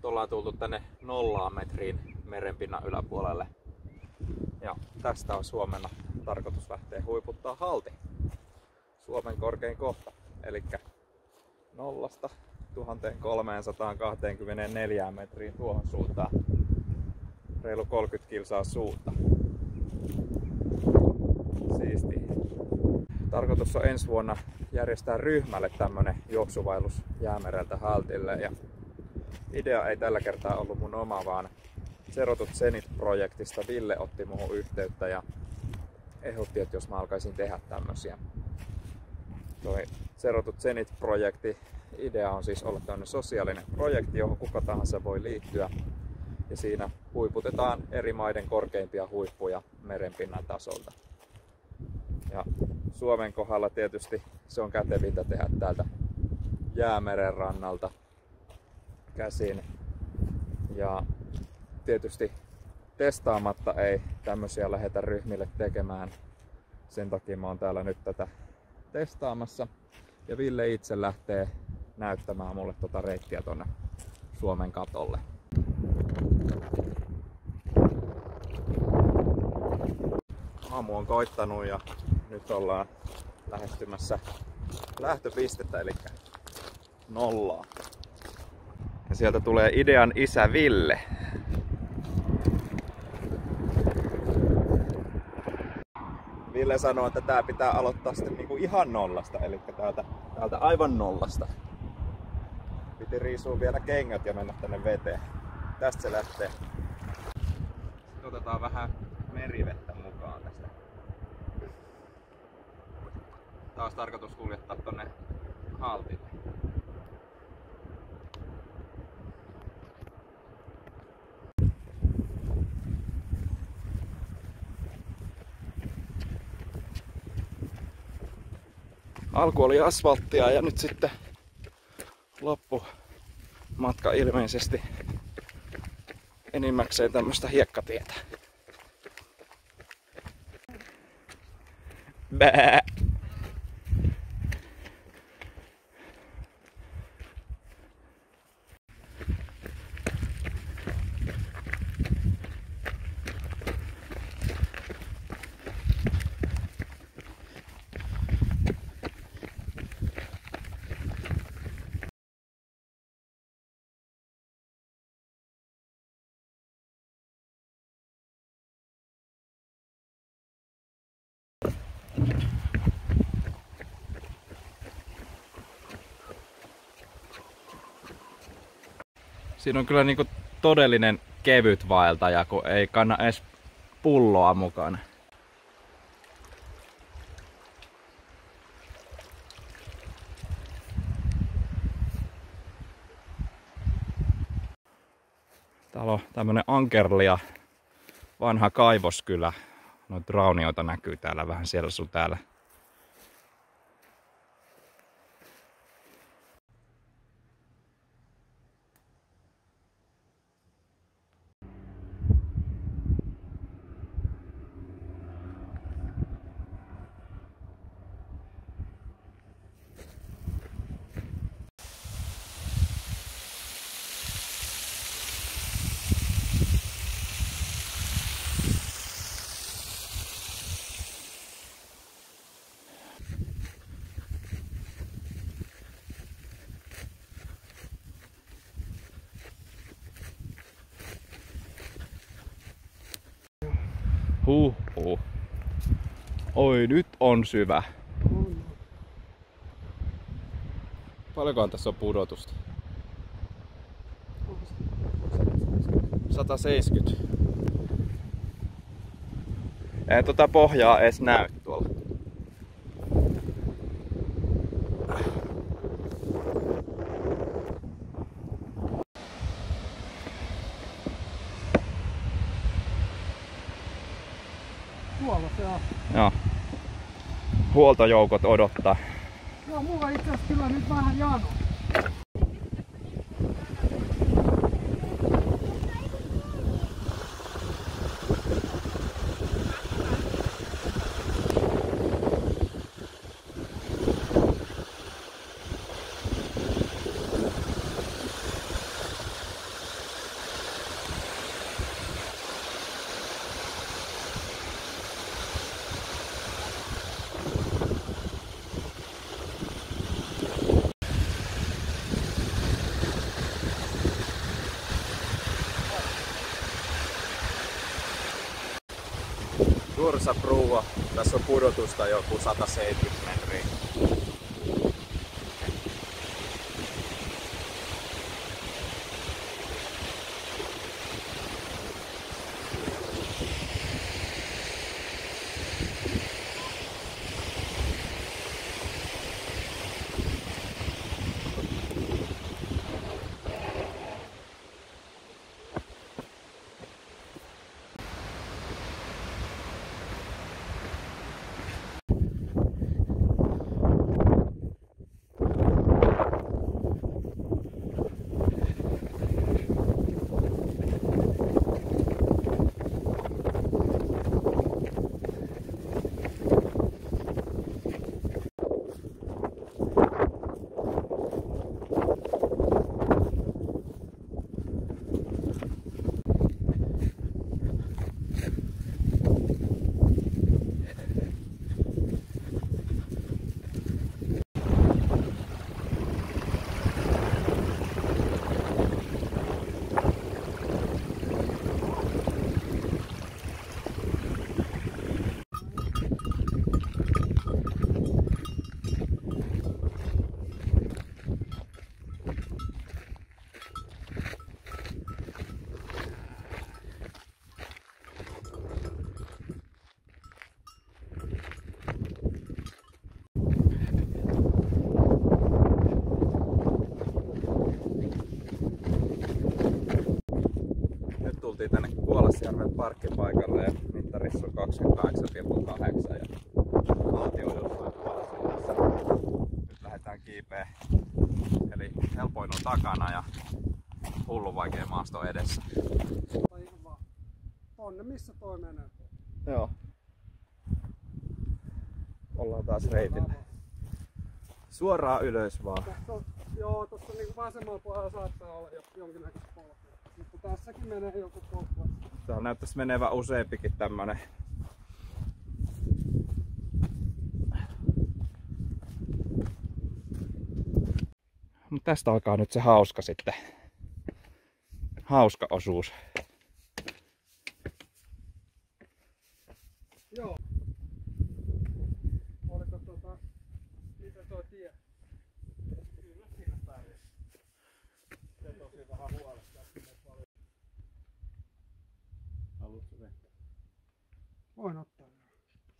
Nyt ollaan tultu tänne 0 metriin merenpinnan yläpuolelle. Ja tästä on huomenna tarkoitus lähteä huiputtaa halti. Suomen korkein kohta. Eli 0 1324 metriin tuohon suuntaan. Reilu 30 kilsaa suunta. Siisti. Tarkoitus on ensi vuonna järjestää ryhmälle tämmönen juoksuvaellus Jäämereltä haltille. Ja idea ei tällä kertaa ollut mun oma, vaan Zero to Zenith-projektista Ville otti muuhun yhteyttä ja ehdotti, että jos mä alkaisin tehdä tämmösiä. Toi Zero to Zenith-projekti idea on siis olla tämmönen sosiaalinen projekti, johon kuka tahansa voi liittyä. Ja siinä huiputetaan eri maiden korkeimpia huippuja merenpinnan tasolta. Ja Suomen kohdalla tietysti se on kätevintä tehdä täältä Jäämeren rannalta käsin. Ja tietysti testaamatta ei tämmösiä lähdetä ryhmille tekemään. Sen takia mä oon täällä nyt tätä testaamassa. Ja Ville itse lähtee näyttämään mulle tota reittiä tonne Suomen katolle. Aamu on koittanut ja nyt ollaan lähestymässä lähtöpistettä, eli 0. Ja sieltä tulee idean isä Ville. Ville sanoo, että tää pitää aloittaa sitten niinku ihan 0, eli täältä aivan 0. Piti riisua vielä kengät ja mennä tänne veteen. Tästä se lähtee. Sitten otetaan vähän merivettä mukaan tästä. Tää olisi tarkoitus kuljettaa tonne haltille. Alku oli asfalttia ja nyt sitten loppumatka ilmeisesti enimmäkseen tämmöstä hiekkatietä. Bää! Siinä on kyllä niinku todellinen kevyt vaeltaja, kun ei kanna edes pulloa mukana. Täällä on tämmönen Ankerlia, vanha kaivoskylä. Noita raunioita näkyy täällä vähän siellä sun täällä. Huhhuh. Oi, nyt on syvä. Paljonkohan tässä on pudotusta? 170. Ei tota pohjaa edes näy tuolla. Tuolla se on. Joo. Huoltojoukot odottaa. Joo, mulla itse asiassa kyllä nyt vähän jano. Tursa Pruva. Tässä on pudotusta joku 170 metriä. Tultiin tänne Kuolasjärven parkkipaikalle ja mittarissa on 28,8 ja valtio on jossain Kuolasjärvessä. Nyt lähdetään kiipeen. Eli helpoin on takana ja hullu vaikea maasto edessä. Ihan vaan tonne missä toi menee. Joo. Ollaan taas reitillä. Suoraan ylös vaan. Joo, tuossa niinku vasemmalla puolella saattaa olla jonkinnäköistä polkua. Mutta tässäkin menee joku polku. Täällä näyttäisi menevä useampikin tämmönen. Mut tästä alkaa nyt se hauska sitten. Hauska osuus. Joo. Oliko miten toi tie? Kyllä siinä pärjää. Se tosi vähän huolesta. Haluatko vettä? Voin ottaa.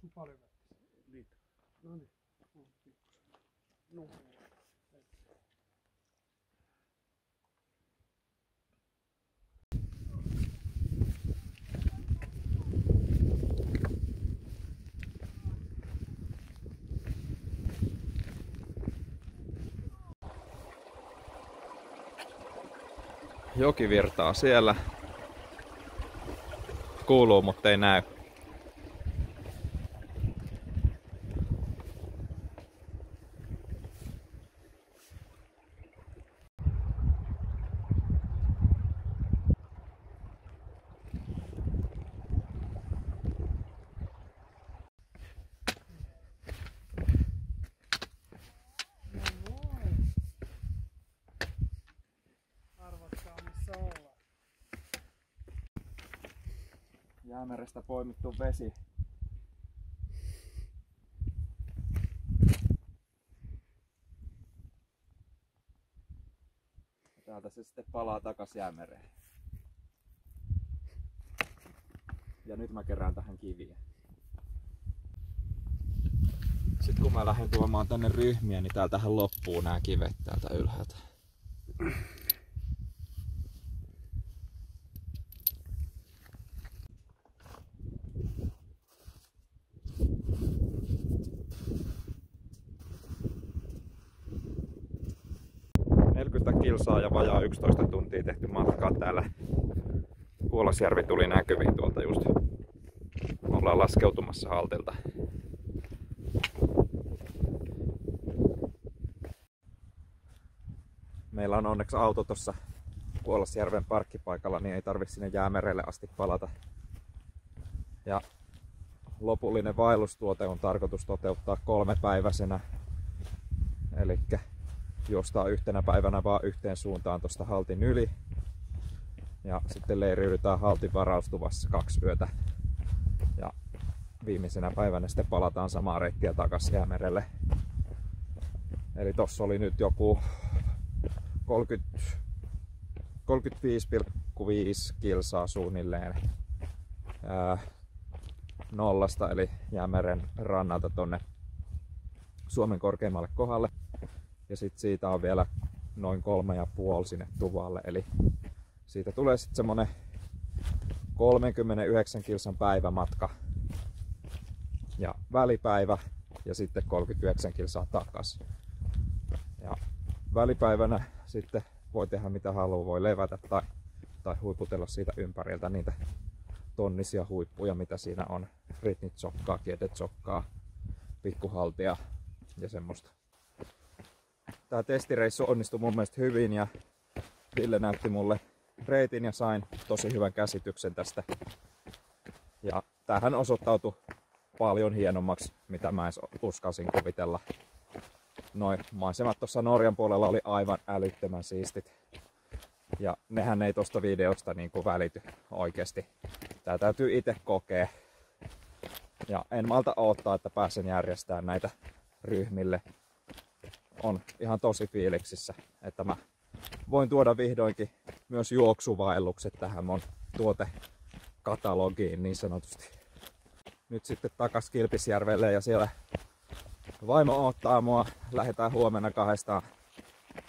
Sun paljon vettä. Litra. No niin. No. Joki virtaa siellä. Kuuluu, mutta ei näy. Jäämerestä poimittu vesi. Täältä se sitten palaa takas Jäämereen. Ja nyt mä kerään tähän kiviä. Sitten kun mä lähden tuomaan tänne ryhmiä, niin täältähän loppuu nämä kivet täältä ylhäältä. Kilsaa ja vajaa 11 tuntia tehty matkaa täällä. Kuolasjärvi tuli näkyviin tuolta just. Me ollaan laskeutumassa haltilta. Meillä on onneksi auto tuossa Kuolasjärven parkkipaikalla, niin ei tarvitse sinne Jäämerelle asti palata. Ja lopullinen vaellustuote on tarkoitus toteuttaa 3-päiväisenä. Elikkä juostaan yhtenä päivänä vaan yhteen suuntaan tuosta haltin yli. Ja sitten leiriydytään haltin varaustuvassa 2 yötä. Ja viimeisenä päivänä sitten palataan samaa reittiä takaisin Jäämerelle. Eli tossa oli nyt joku 35,5 kilsaa suunnilleen nollasta eli Jäämeren rannalta tonne Suomen korkeimmalle kohdalle. Ja sitten siitä on vielä noin 3,5 sinne Tuvalle. Eli siitä tulee sitten semmonen 39 kilsan päivämatka ja välipäivä ja sitten 39 kilsaa takas. Ja välipäivänä sitten voi tehdä mitä haluaa, voi levätä tai huiputella siitä ympäriltä niitä tonnisia huippuja mitä siinä on. Ritnitsokkaa, Kiedetsokkaa, pikkuhaltia ja semmoista. Tää testireissu onnistui mun mielestä hyvin ja Ville näytti mulle reitin ja sain tosi hyvän käsityksen tästä. Ja tämähän osoittautui paljon hienommaksi, mitä mä edes uskalsin kuvitella. Noin maisemat tuossa Norjan puolella oli aivan älyttömän siistit. Ja nehän ei tosta videosta niinku välity oikeesti. Tää täytyy itse kokea. Ja en malta odottaa, että pääsen järjestämään näitä ryhmille. On ihan tosi fiiliksissä, että mä voin tuoda vihdoinkin myös juoksuvaellukset tähän mun tuotekatalogiin niin sanotusti. Nyt sitten takas Kilpisjärvelle ja siellä vaimo odottaa mua. Lähdetään huomenna kahdestaan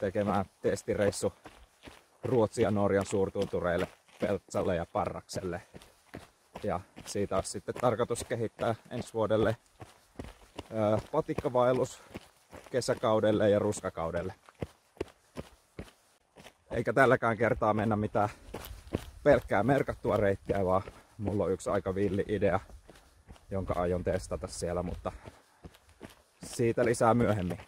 tekemään testireissu Ruotsin ja Norjan suurtuntureille, Peltsalle ja Parrakselle. Ja siitä on sitten tarkoitus kehittää ensi vuodelle patikkavaellus kesäkaudelle ja ruskakaudelle. Eikä tälläkään kertaa mennä mitään pelkkää merkattua reittiä, vaan mulla on yksi aika villi idea, jonka aion testata siellä, mutta siitä lisää myöhemmin.